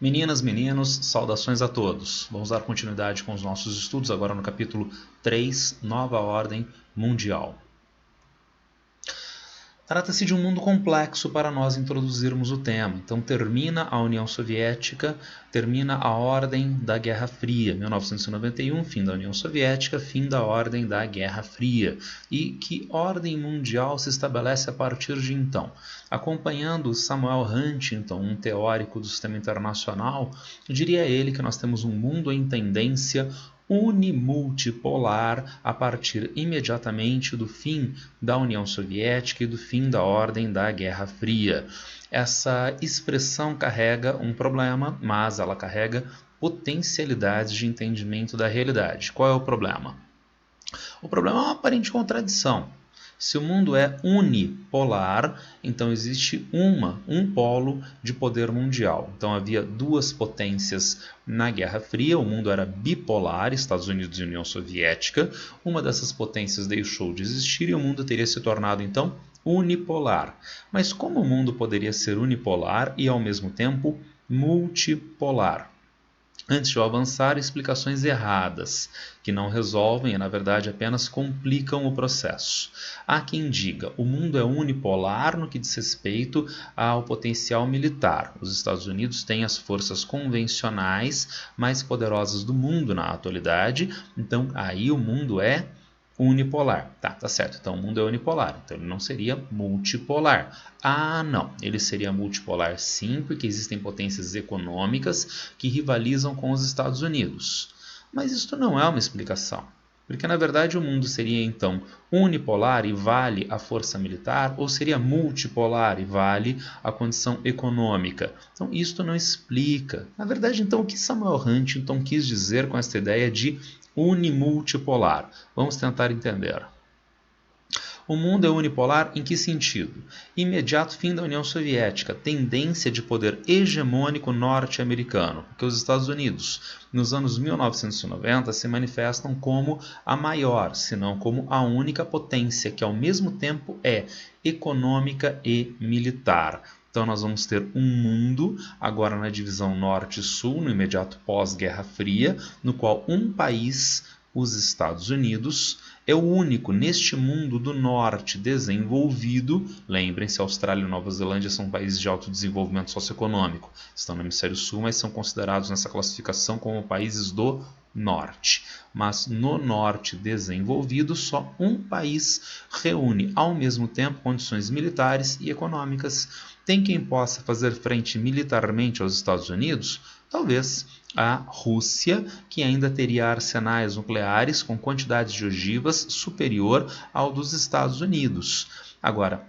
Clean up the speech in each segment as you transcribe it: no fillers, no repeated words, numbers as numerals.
Meninas, meninos, saudações a todos. Vamos dar continuidade com os nossos estudos agora no capítulo 3, Nova Ordem Mundial. Trata-se de um mundo complexo para nós introduzirmos o tema. Então termina a União Soviética, termina a Ordem da Guerra Fria, 1991, fim da União Soviética, fim da Ordem da Guerra Fria. E que ordem mundial se estabelece a partir de então? Acompanhando Samuel Huntington, um teórico do sistema internacional, diria ele que nós temos um mundo em tendência unimultipolar a partir imediatamente do fim da União Soviética e do fim da Ordem da Guerra Fria. Essa expressão carrega um problema, mas ela carrega potencialidades de entendimento da realidade. Qual é o problema? O problema é uma aparente contradição. Se o mundo é unipolar, então existe um polo de poder mundial. Então havia duas potências na Guerra Fria, o mundo era bipolar, Estados Unidos e União Soviética. Uma dessas potências deixou de existir e o mundo teria se tornado então unipolar. Mas como o mundo poderia ser unipolar e ao mesmo tempo multipolar? Antes de eu avançar, explicações erradas, que não resolvem e, na verdade, apenas complicam o processo. Há quem diga, o mundo é unipolar no que diz respeito ao potencial militar. Os Estados Unidos têm as forças convencionais mais poderosas do mundo na atualidade, então aí o mundo é unipolar. Tá certo. Então o mundo é unipolar, então ele não seria multipolar. Ah, não. Ele seria multipolar sim, porque existem potências econômicas que rivalizam com os Estados Unidos. Mas isso não é uma explicação. Porque na verdade o mundo seria então unipolar e vale a força militar, ou seria multipolar e vale a condição econômica. Então isto não explica. Na verdade, então, o que Samuel Huntington quis dizer com esta ideia de unimultipolar? Vamos tentar entender. O mundo é unipolar em que sentido? Imediato fim da União Soviética, tendência de poder hegemônico norte-americano, porque os Estados Unidos, nos anos 1990, se manifestam como a maior, se não como a única potência, que ao mesmo tempo é econômica e militar. Então nós vamos ter um mundo, agora na divisão norte-sul, no imediato pós-Guerra Fria, no qual um país, os Estados Unidos, é o único neste mundo do norte desenvolvido. Lembrem-se, Austrália e Nova Zelândia são países de alto desenvolvimento socioeconômico. Estão no hemisfério sul, mas são considerados nessa classificação como países do norte. Mas no norte desenvolvido, só um país reúne ao mesmo tempo condições militares e econômicas. Tem quem possa fazer frente militarmente aos Estados Unidos? Talvez. A Rússia, que ainda teria arsenais nucleares com quantidades de ogivas superior ao dos Estados Unidos. Agora,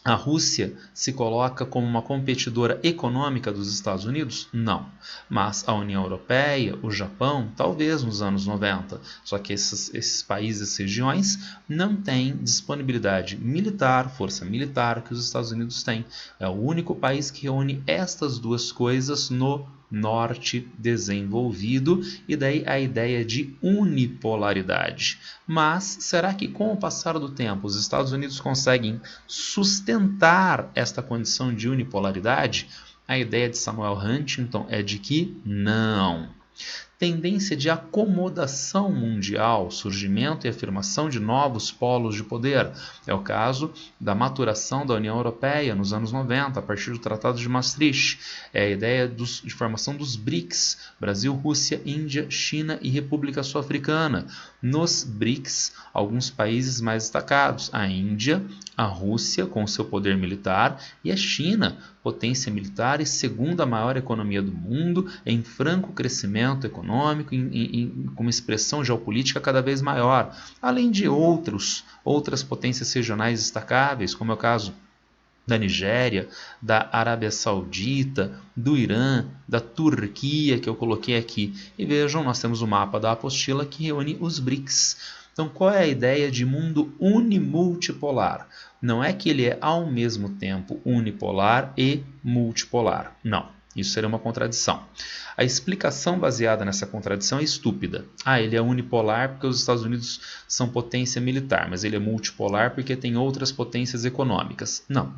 a Rússia se coloca como uma competidora econômica dos Estados Unidos? Não. Mas a União Europeia, o Japão, talvez nos anos 90. Só que esses países e regiões não têm disponibilidade militar, força militar que os Estados Unidos têm. É o único país que reúne estas duas coisas no norte desenvolvido, e daí a ideia de unipolaridade. Mas será que com o passar do tempo os Estados Unidos conseguem sustentar esta condição de unipolaridade? A ideia de Samuel Huntington é de que não. Tendência de acomodação mundial, surgimento e afirmação de novos polos de poder. É o caso da maturação da União Europeia nos anos 90, a partir do Tratado de Maastricht. É a ideia de formação dos BRICS, Brasil, Rússia, Índia, China e República Sul-Africana. Nos BRICS, alguns países mais destacados, a Índia, a Rússia com seu poder militar e a China, potência militar e segunda maior economia do mundo, em franco crescimento econômico, com uma expressão geopolítica cada vez maior, além de outras potências regionais destacáveis, como é o caso da Nigéria, da Arábia Saudita, do Irã, da Turquia, que eu coloquei aqui. E vejam, nós temos o mapa da apostila que reúne os BRICS. Então, qual é a ideia de mundo unimultipolar? Não é que ele é ao mesmo tempo unipolar e multipolar. Não. Isso seria uma contradição. A explicação baseada nessa contradição é estúpida. Ele é unipolar porque os Estados Unidos são potência militar, mas ele é multipolar porque tem outras potências econômicas. Não,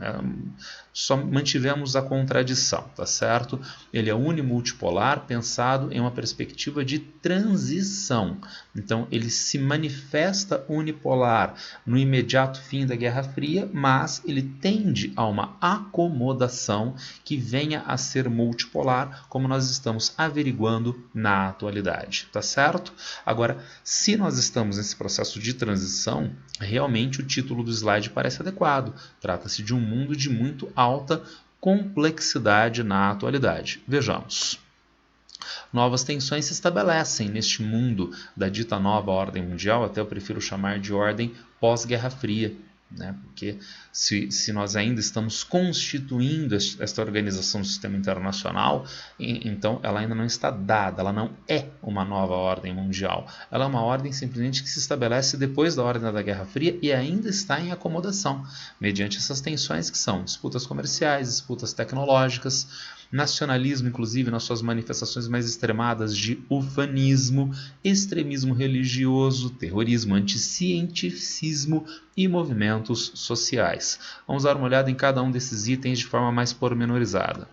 só mantivemos a contradição, tá certo? Ele é unimultipolar pensado em uma perspectiva de transição. Então, ele se manifesta unipolar no imediato fim da Guerra Fria, mas ele tende a uma acomodação que venha a ser multipolar, como nós estamos averiguando na atualidade, tá certo? Agora, se nós estamos nesse processo de transição, realmente o título do slide parece adequado. Trata-se de um mundo de muito alta complexidade na atualidade. Vejamos. Novas tensões se estabelecem neste mundo da dita nova ordem mundial, até eu prefiro chamar de ordem pós-Guerra Fria, né? Porque se nós ainda estamos constituindo esta organização do sistema internacional, então ela ainda não está dada, ela não é uma nova ordem mundial. Ela é uma ordem simplesmente que se estabelece depois da ordem da Guerra Fria e ainda está em acomodação, mediante essas tensões que são disputas comerciais, disputas tecnológicas, nacionalismo, inclusive nas suas manifestações mais extremadas de ufanismo, extremismo religioso, terrorismo, anticientificismo e movimentos sociais. Vamos dar uma olhada em cada um desses itens de forma mais pormenorizada.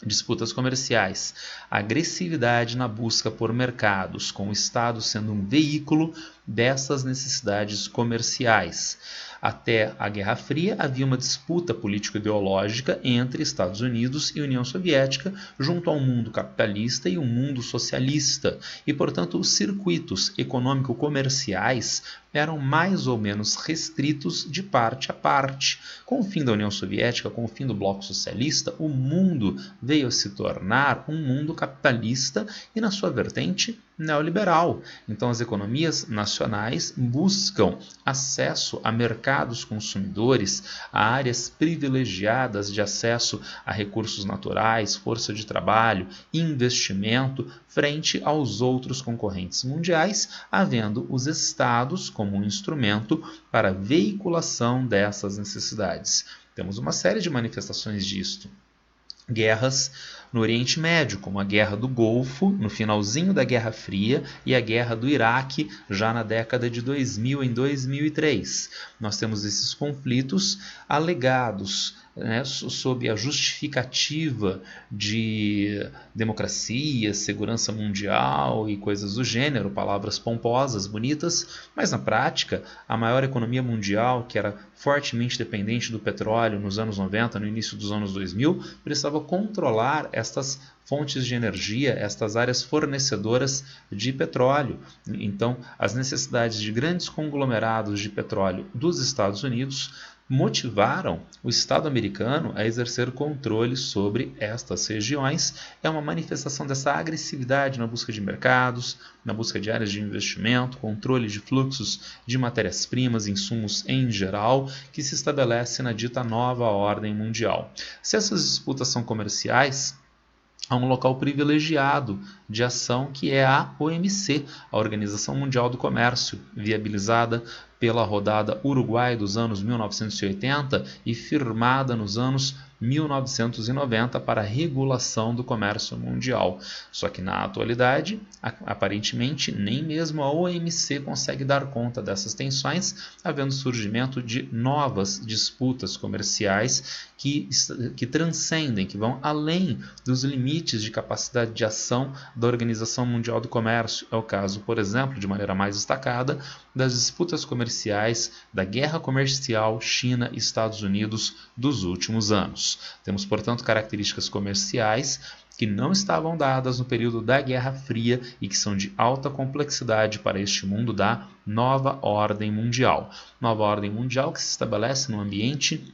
Disputas comerciais, agressividade na busca por mercados, com o Estado sendo um veículo dessas necessidades comerciais. Até a Guerra Fria havia uma disputa político-ideológica entre Estados Unidos e União Soviética junto ao mundo capitalista e o mundo socialista, e, portanto, os circuitos econômico-comerciais eram mais ou menos restritos de parte a parte. Com o fim da União Soviética, com o fim do bloco socialista, o mundo veio a se tornar um mundo capitalista e, na sua vertente, neoliberal. Então, as economias nacionais buscam acesso a mercados consumidores, a áreas privilegiadas de acesso a recursos naturais, força de trabalho, investimento, frente aos outros concorrentes mundiais, havendo os estados como um instrumento para a veiculação dessas necessidades. Temos uma série de manifestações disto. Guerras no Oriente Médio, como a Guerra do Golfo, no finalzinho da Guerra Fria, e a Guerra do Iraque, já na década de 2000, em 2003. Nós temos esses conflitos alegados, né, sob a justificativa de democracia, segurança mundial e coisas do gênero, palavras pomposas, bonitas, mas na prática, a maior economia mundial, que era fortemente dependente do petróleo nos anos 90, no início dos anos 2000, precisava controlar estas fontes de energia, estas áreas fornecedoras de petróleo. Então, as necessidades de grandes conglomerados de petróleo dos Estados Unidos motivaram o Estado americano a exercer controle sobre estas regiões. É uma manifestação dessa agressividade na busca de mercados, na busca de áreas de investimento, controle de fluxos de matérias-primas, insumos em geral, que se estabelece na dita nova ordem mundial. Se essas disputas são comerciais, há um local privilegiado de ação que é a OMC, a Organização Mundial do Comércio, viabilizada pela rodada Uruguai dos anos 1980 e firmada nos anos 1990 para a regulação do comércio mundial. Só que na atualidade, aparentemente, nem mesmo a OMC consegue dar conta dessas tensões, havendo surgimento de novas disputas comerciais que transcendem, que vão além dos limites de capacidade de ação da Organização Mundial do Comércio. É o caso, por exemplo, de maneira mais destacada, das disputas comerciais da guerra comercial China e Estados Unidos dos últimos anos. Temos, portanto, características comerciais que não estavam dadas no período da Guerra Fria e que são de alta complexidade para este mundo da nova ordem mundial. Nova ordem mundial que se estabelece no ambiente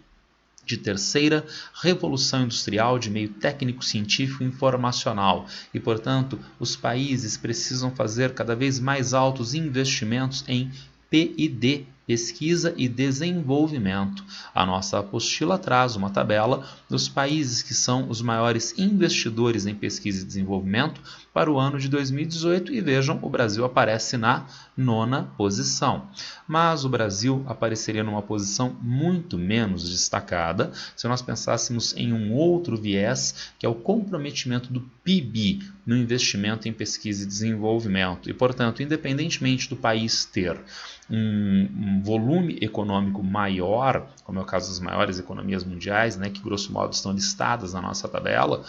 de terceira revolução industrial de meio técnico, científico e informacional. E, portanto, os países precisam fazer cada vez mais altos investimentos em P&D, pesquisa e desenvolvimento. A nossa apostila traz uma tabela dos países que são os maiores investidores em pesquisa e desenvolvimento para o ano de 2018 e vejam, o Brasil aparece na 9ª posição. Mas o Brasil apareceria numa posição muito menos destacada se nós pensássemos em um outro viés, que é o comprometimento do PIB no investimento em pesquisa e desenvolvimento. E, portanto, independentemente do país ter um volume econômico maior, como é o caso das maiores economias mundiais, né, que grosso modo estão listadas na nossa tabela,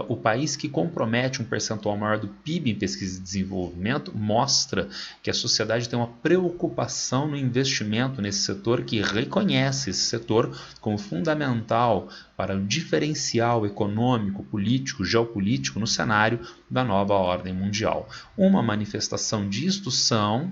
o país que compromete um percentual maior do PIB em pesquisa e desenvolvimento mostra que a sociedade tem uma preocupação no investimento nesse setor, que reconhece esse setor como fundamental para o diferencial econômico, político, geopolítico no cenário da nova ordem mundial. Uma manifestação disto são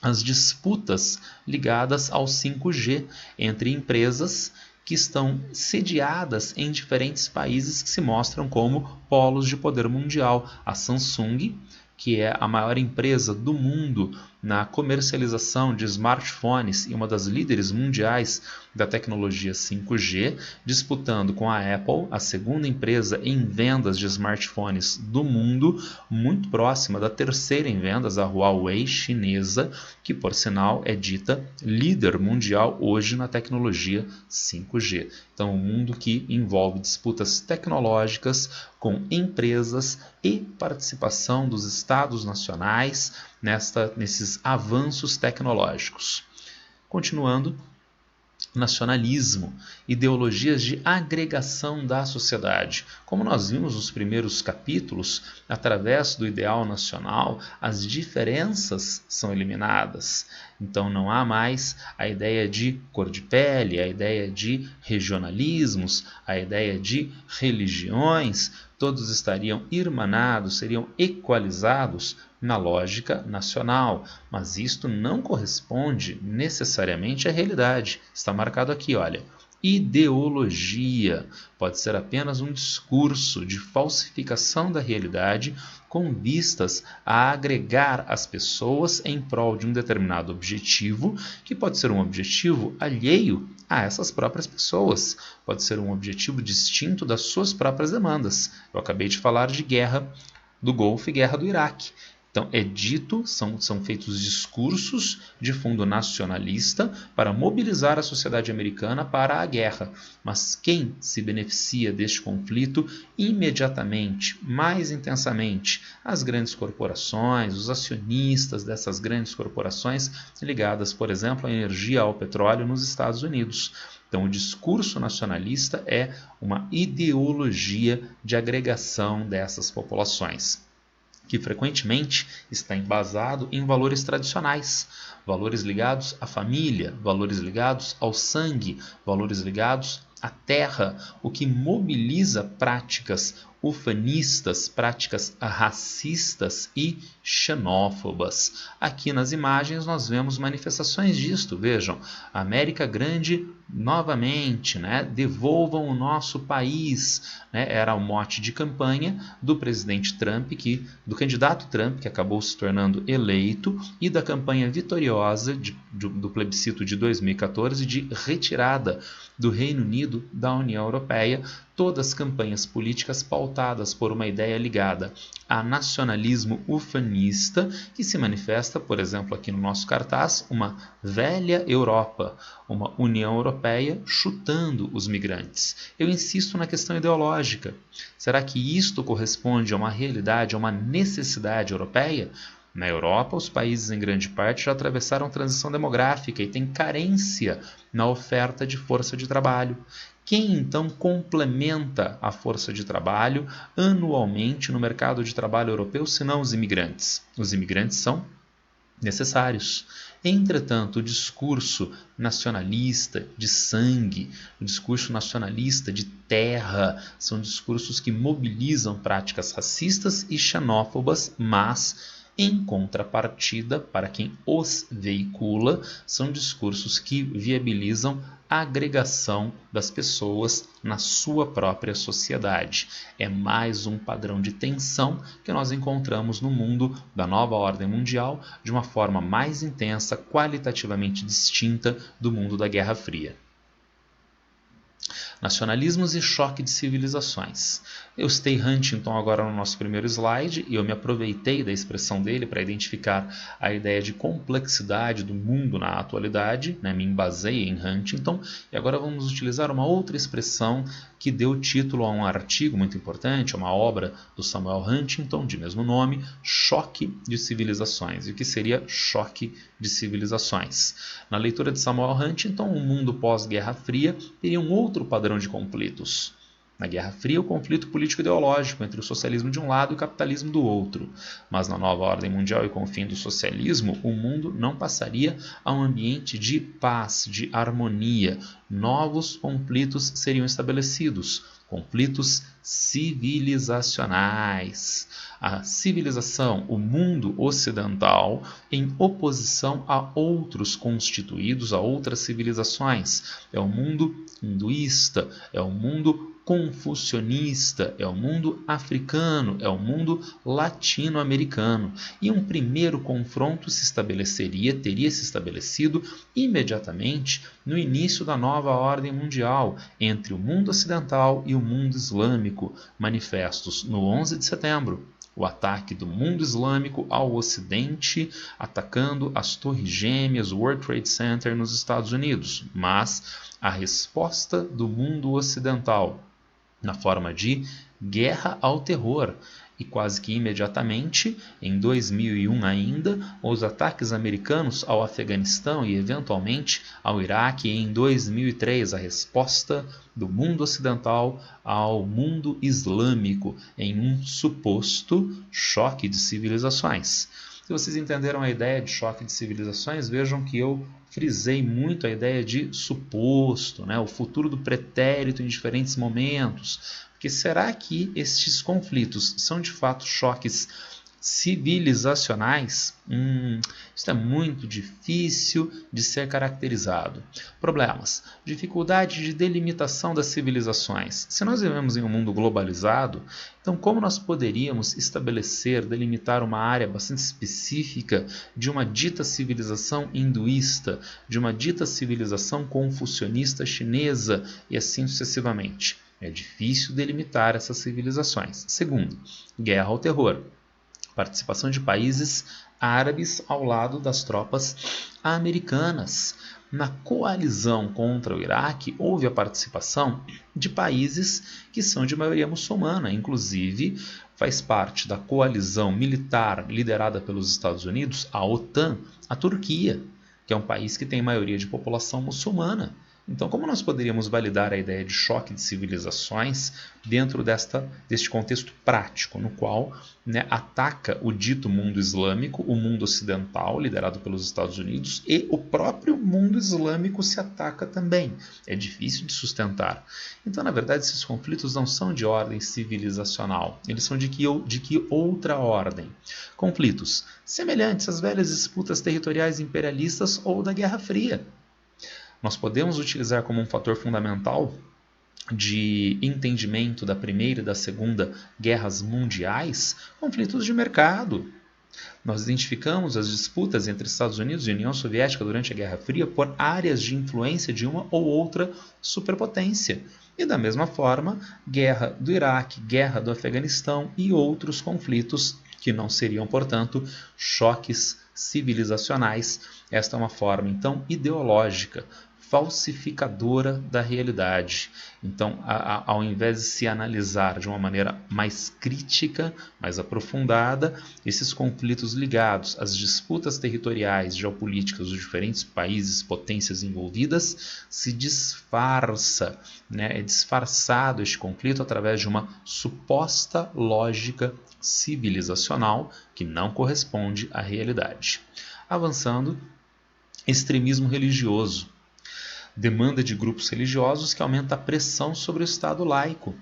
as disputas ligadas ao 5G entre empresas que estão sediadas em diferentes países que se mostram como polos de poder mundial. A Samsung, que é a maior empresa do mundo na comercialização de smartphones e uma das líderes mundiais da tecnologia 5G, disputando com a Apple, a segunda empresa em vendas de smartphones do mundo, muito próxima da terceira em vendas, a Huawei chinesa, que por sinal é dita líder mundial hoje na tecnologia 5G. Então, um mundo que envolve disputas tecnológicas com empresas e participação dos estados nacionais nesses avanços tecnológicos. Continuando, nacionalismo, ideologias de agregação da sociedade. Como nós vimos nos primeiros capítulos, através do ideal nacional, as diferenças são eliminadas. Então não há mais a ideia de cor de pele, a ideia de regionalismos, a ideia de religiões, todos estariam irmanados, seriam equalizados na lógica nacional, mas isto não corresponde necessariamente à realidade. Está marcado aqui, olha, ideologia pode ser apenas um discurso de falsificação da realidade com vistas a agregar as pessoas em prol de um determinado objetivo, que pode ser um objetivo alheio a essas próprias pessoas, pode ser um objetivo distinto das suas próprias demandas. Eu acabei de falar de guerra do Golfo e guerra do Iraque. Então, é dito, são feitos discursos de fundo nacionalista para mobilizar a sociedade americana para a guerra. Mas quem se beneficia deste conflito imediatamente, mais intensamente? As grandes corporações, os acionistas dessas grandes corporações ligadas, por exemplo, à energia, ao petróleo nos Estados Unidos. Então, o discurso nacionalista é uma ideologia de agregação dessas populações, que frequentemente está embasado em valores tradicionais, valores ligados à família, valores ligados ao sangue, valores ligados à terra, o que mobiliza práticas ufanistas, práticas racistas e xenófobas. Aqui nas imagens nós vemos manifestações disto. Vejam, América Grande novamente, né? Devolvam o nosso país, né? Era o mote de campanha do presidente Trump, do candidato Trump, que acabou se tornando eleito, e da campanha vitoriosa do plebiscito de 2014 de retirada do Reino Unido da União Europeia, todas campanhas políticas pautadas por uma ideia ligada a nacionalismo ufanista, que se manifesta, por exemplo, aqui no nosso cartaz, uma velha Europa, uma União Europeia chutando os migrantes. Eu insisto na questão ideológica. Será que isto corresponde a uma realidade, a uma necessidade europeia? Na Europa, os países em grande parte já atravessaram transição demográfica e têm carência na oferta de força de trabalho. Quem então complementa a força de trabalho anualmente no mercado de trabalho europeu, senão os imigrantes? Os imigrantes são necessários. Entretanto, o discurso nacionalista de sangue, o discurso nacionalista de terra, são discursos que mobilizam práticas racistas e xenófobas, mas Em contrapartida, para quem os veicula, são discursos que viabilizam a agregação das pessoas na sua própria sociedade. É mais um padrão de tensão que nós encontramos no mundo da nova ordem mundial de uma forma mais intensa, qualitativamente distinta do mundo da Guerra Fria. Nacionalismos e choque de civilizações. Eu citei Huntington agora no nosso primeiro slide e eu me aproveitei da expressão dele para identificar a ideia de complexidade do mundo na atualidade, né? Me embasei em Huntington, e agora vamos utilizar uma outra expressão que deu título a um artigo muito importante, a uma obra do Samuel Huntington, de mesmo nome, Choque de Civilizações. E o que seria choque de civilizações? Na leitura de Samuel Huntington, o mundo pós-Guerra Fria teria um outro padrão de conflitos. Na Guerra Fria, o conflito político-ideológico entre o socialismo de um lado e o capitalismo do outro. Mas na nova ordem mundial e com o fim do socialismo, o mundo não passaria a um ambiente de paz, de harmonia. Novos conflitos seriam estabelecidos, conflitos civilizacionais. A civilização, o mundo ocidental, em oposição a outros constituídos, a outras civilizações. É o mundo hinduísta, é o mundo confucionista, é o mundo africano, é o mundo latino-americano. E um primeiro confronto teria se estabelecido imediatamente no início da nova ordem mundial entre o mundo ocidental e o mundo islâmico, manifestos no 11 de setembro. O ataque do mundo islâmico ao Ocidente, atacando as Torres Gêmeas, o World Trade Center nos Estados Unidos, mas a resposta do mundo ocidental na forma de guerra ao terror. E quase que imediatamente, em 2001 ainda, os ataques americanos ao Afeganistão e eventualmente ao Iraque, e em 2003 a resposta do mundo ocidental ao mundo islâmico em um suposto choque de civilizações. Se vocês entenderam a ideia de choque de civilizações, vejam que eu frisei muito a ideia de suposto, né? O futuro do pretérito em diferentes momentos. Porque será que estes conflitos são de fato choques civilizacionais? Isso é muito difícil de ser caracterizado. Problemas. Dificuldade de delimitação das civilizações. Se nós vivemos em um mundo globalizado, então como nós poderíamos estabelecer, delimitar uma área bastante específica de uma dita civilização hinduísta, de uma dita civilização confucionista chinesa e assim sucessivamente? É difícil delimitar essas civilizações. Segundo, guerra ao terror. Participação de países árabes ao lado das tropas americanas. Na coalizão contra o Iraque, houve a participação de países que são de maioria muçulmana. Inclusive, faz parte da coalizão militar liderada pelos Estados Unidos, a OTAN, a Turquia, que é um país que tem maioria de população muçulmana. Então, como nós poderíamos validar a ideia de choque de civilizações dentro deste contexto prático, no qual, né, ataca o dito mundo islâmico, o mundo ocidental, liderado pelos Estados Unidos, e o próprio mundo islâmico se ataca também? É difícil de sustentar. Então, na verdade, esses conflitos não são de ordem civilizacional, eles são de que outra ordem? Conflitos semelhantes às velhas disputas territoriais imperialistas ou da Guerra Fria. Nós podemos utilizar como um fator fundamental de entendimento da Primeira e da Segunda Guerras Mundiais conflitos de mercado. Nós identificamos as disputas entre Estados Unidos e União Soviética durante a Guerra Fria por áreas de influência de uma ou outra superpotência. E da mesma forma, guerra do Iraque, guerra do Afeganistão e outros conflitos que não seriam, portanto, choques civilizacionais. Esta é uma forma, então, ideológica, falsificadora da realidade. Então, ao invés de se analisar de uma maneira mais crítica, mais aprofundada, esses conflitos ligados às disputas territoriais, geopolíticas dos diferentes países, potências envolvidas, se disfarça, né? É disfarçado este conflito através de uma suposta lógica civilizacional que não corresponde à realidade. Avançando, extremismo religioso. demanda de grupos religiosos que aumenta a pressão sobre o Estado laico.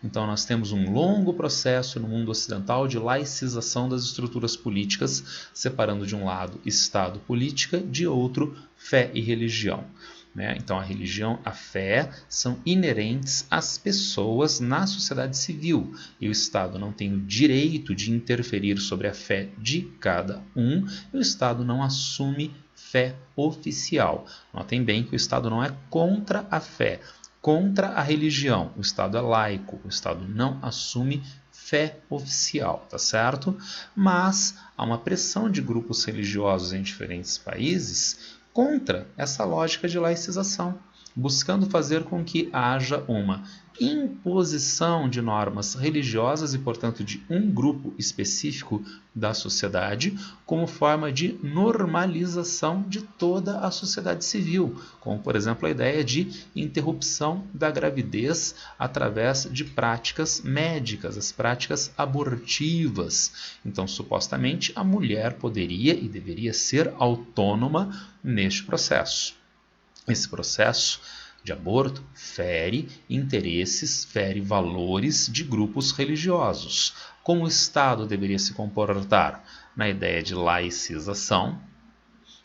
Então nós temos um longo processo no mundo ocidental de laicização das estruturas políticas, separando de um lado Estado política, de outro fé e religião. Então a religião, a fé são inerentes às pessoas na sociedade civil e o Estado não tem o direito de interferir sobre a fé de cada um e o Estado não assume fé oficial. Notem bem que o Estado não é contra a fé, contra a religião. O Estado é laico, o Estado não assume fé oficial, tá certo? Mas há uma pressão de grupos religiosos em diferentes países contra essa lógica de laicização, buscando fazer com que haja uma imposição de normas religiosas e, portanto, de um grupo específico da sociedade, como forma de normalização de toda a sociedade civil, como, por exemplo, a ideia de interrupção da gravidez através de práticas médicas, as práticas abortivas. Então, supostamente, a mulher poderia e deveria ser autônoma neste processo. Esse processo de aborto fere interesses, fere valores de grupos religiosos. Como o Estado deveria se comportar na ideia de laicização?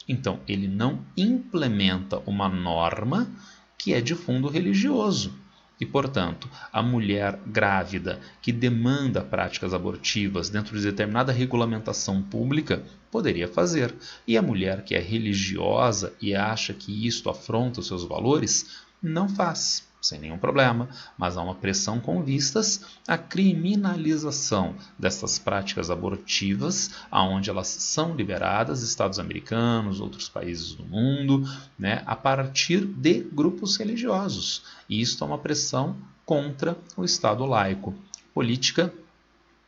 Então, ele não implementa uma norma que é de fundo religioso. E, portanto, a mulher grávida que demanda práticas abortivas dentro de determinada regulamentação pública poderia fazer. E a mulher que é religiosa e acha que isto afronta os seus valores, não faz, sem nenhum problema, mas há uma pressão com vistas à criminalização dessas práticas abortivas, aonde elas são liberadas, Estados americanos, outros países do mundo, a partir de grupos religiosos. E isto é uma pressão contra o Estado laico. Política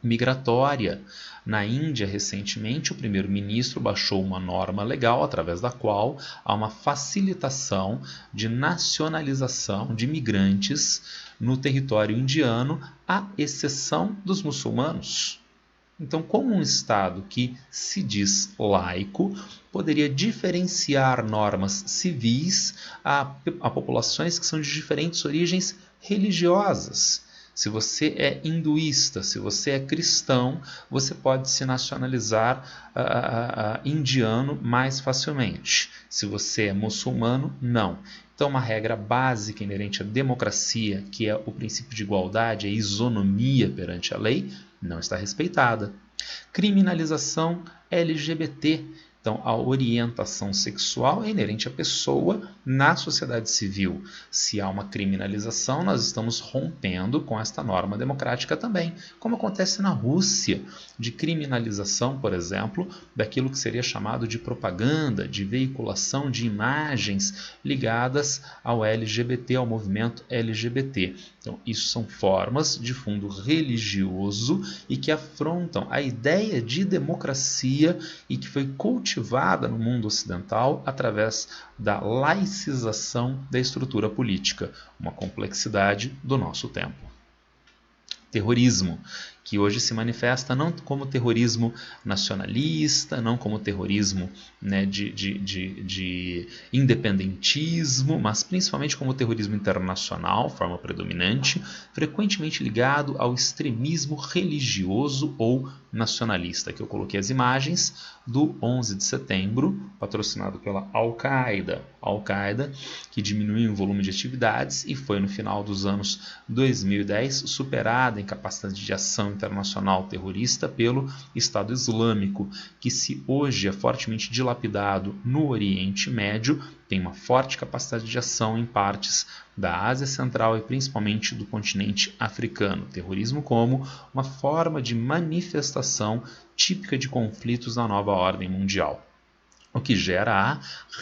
migratória. Na Índia, recentemente, o primeiro-ministro baixou uma norma legal através da qual há uma facilitação de nacionalização de imigrantes no território indiano, à exceção dos muçulmanos. Então, como um Estado que se diz laico poderia diferenciar normas civis a populações que são de diferentes origens religiosas? Se você é hinduísta, se você é cristão, você pode se nacionalizar indiano mais facilmente. Se você é muçulmano, não. Então, uma regra básica inerente à democracia, que é o princípio de igualdade, a isonomia perante a lei, não está respeitada. Criminalização LGBT. Então, a orientação sexual é inerente à pessoa na sociedade civil. Se há uma criminalização, nós estamos rompendo com esta norma democrática também, como acontece na Rússia, de criminalização, por exemplo, daquilo que seria chamado de propaganda, de veiculação de imagens ligadas ao LGBT, ao movimento LGBT. Então, isso são formas de fundo religioso e que afrontam a ideia de democracia e que foi cultivada no mundo ocidental através da laicização da estrutura política, uma complexidade do nosso tempo. Terrorismo, que hoje se manifesta não como terrorismo nacionalista, não como terrorismo de independentismo, mas principalmente como terrorismo internacional, forma predominante, frequentemente ligado ao extremismo religioso ou nacionalista, que eu coloquei as imagens do 11 de setembro, patrocinado pela Al-Qaeda. Al-Qaeda, que diminuiu o volume de atividades e foi no final dos anos 2010 superada em capacidade de ação internacional terrorista pelo Estado Islâmico, que se hoje é fortemente dilapidado no Oriente Médio, tem uma forte capacidade de ação em partes da Ásia Central e principalmente do continente africano. Terrorismo como uma forma de manifestação típica de conflitos na nova ordem mundial, o que gera a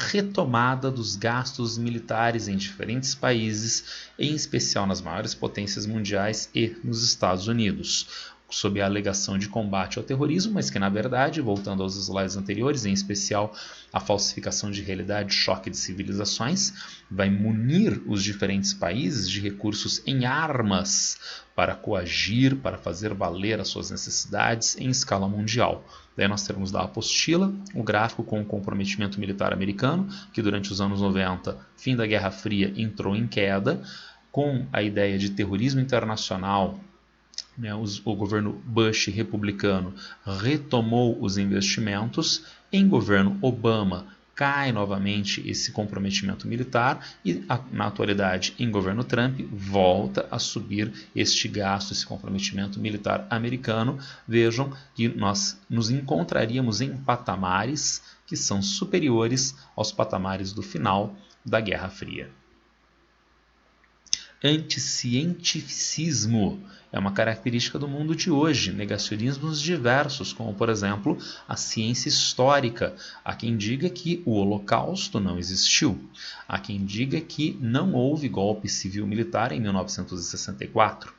retomada dos gastos militares em diferentes países, em especial nas maiores potências mundiais e nos Estados Unidos. sob a alegação de combate ao terrorismo, mas que na verdade, voltando aos slides anteriores, em especial a falsificação de realidade, choque de civilizações, vai munir os diferentes países de recursos em armas para coagir, para fazer valer as suas necessidades em escala mundial. Daí nós temos da apostila o gráfico com o comprometimento militar americano, que durante os anos 90, fim da Guerra Fria, entrou em queda, com a ideia de terrorismo internacional. O governo Bush republicano retomou os investimentos. Em governo Obama cai novamente esse comprometimento militar e, na atualidade, em governo Trump, volta a subir este gasto, esse comprometimento militar americano. Vejam que nós nos encontraríamos em patamares que são superiores aos patamares do final da Guerra Fria. Anticientificismo é uma característica do mundo de hoje, negacionismos diversos, como por exemplo a ciência histórica. Há quem diga que o Holocausto não existiu, há quem diga que não houve golpe civil-militar em 1964.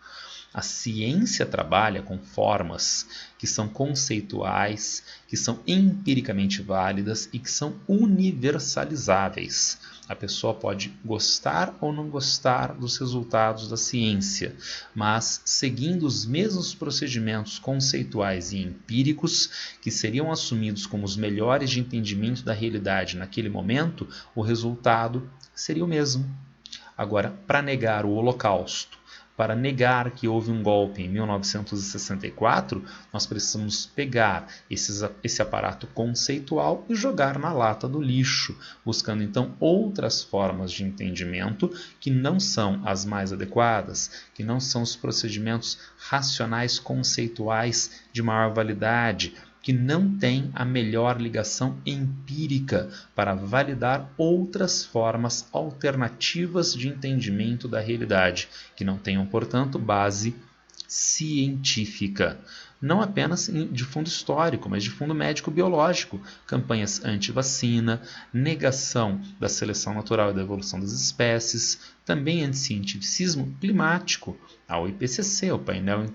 A ciência trabalha com formas que são conceituais, que são empiricamente válidas e que são universalizáveis. A pessoa pode gostar ou não gostar dos resultados da ciência, mas seguindo os mesmos procedimentos conceituais e empíricos que seriam assumidos como os melhores de entendimento da realidade naquele momento, o resultado seria o mesmo. Agora, para negar o Holocausto, para negar que houve um golpe em 1964, nós precisamos pegar esse aparato conceitual e jogar na lata do lixo, buscando então outras formas de entendimento que não são as mais adequadas, que não são os procedimentos racionais conceituais de maior validade, que não tem a melhor ligação empírica para validar outras formas alternativas de entendimento da realidade, que não tenham, portanto, base científica. Não apenas de fundo histórico, mas de fundo médico-biológico, campanhas anti-vacina, negação da seleção natural e da evolução das espécies, também anticientificismo climático, ao IPCC, o painel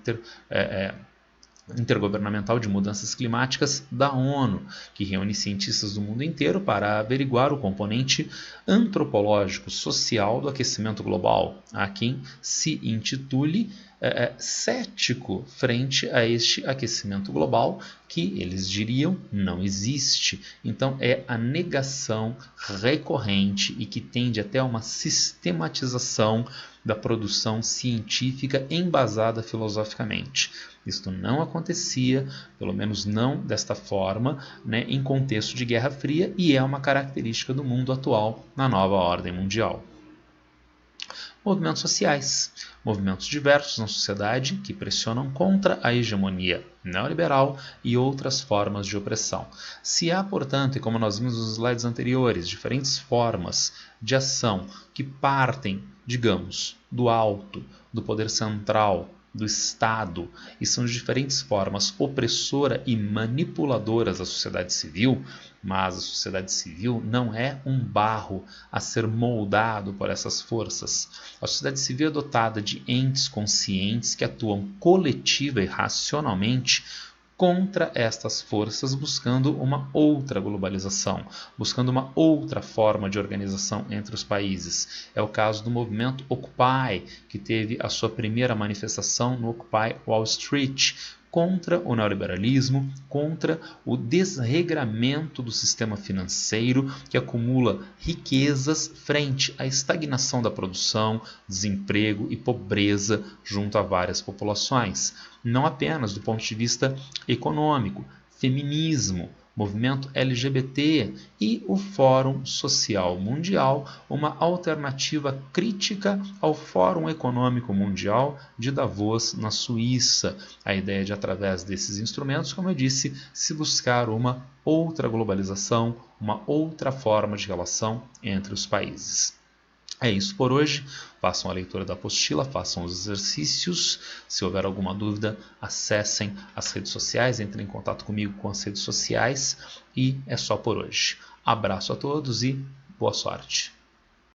intergovernamental de mudanças climáticas da ONU, que reúne cientistas do mundo inteiro para averiguar o componente antropológico social do aquecimento global. Há quem se intitule cético frente a este aquecimento global, que eles diriam não existe. Então é a negação recorrente e que tende até a uma sistematização da produção científica embasada filosoficamente. Isto não acontecia, pelo menos não desta forma, em contexto de Guerra Fria, e é uma característica do mundo atual na nova ordem mundial. Movimentos sociais. Movimentos diversos na sociedade que pressionam contra a hegemonia neoliberal e outras formas de opressão. Se há, portanto, e como nós vimos nos slides anteriores, diferentes formas de ação que partem, digamos, do alto, do poder central, do Estado, e são de diferentes formas opressora e manipuladoras da sociedade civil, mas a sociedade civil não é um barro a ser moldado por essas forças. A sociedade civil é dotada de entes conscientes que atuam coletiva e racionalmente contra estas forças, buscando uma outra globalização, buscando uma outra forma de organização entre os países. É o caso do movimento Occupy, que teve a sua primeira manifestação no Occupy Wall Street, contra o neoliberalismo, contra o desregramento do sistema financeiro que acumula riquezas frente à estagnação da produção, desemprego e pobreza junto a várias populações. Não apenas do ponto de vista econômico, feminismo, movimento LGBT e o Fórum Social Mundial, uma alternativa crítica ao Fórum Econômico Mundial de Davos, na Suíça. A ideia de, através desses instrumentos, como eu disse, se buscar uma outra globalização, uma outra forma de relação entre os países. É isso por hoje. Façam a leitura da apostila, façam os exercícios. Se houver alguma dúvida, acessem as redes sociais, entrem em contato comigo com as redes sociais. E é só por hoje. Abraço a todos e boa sorte.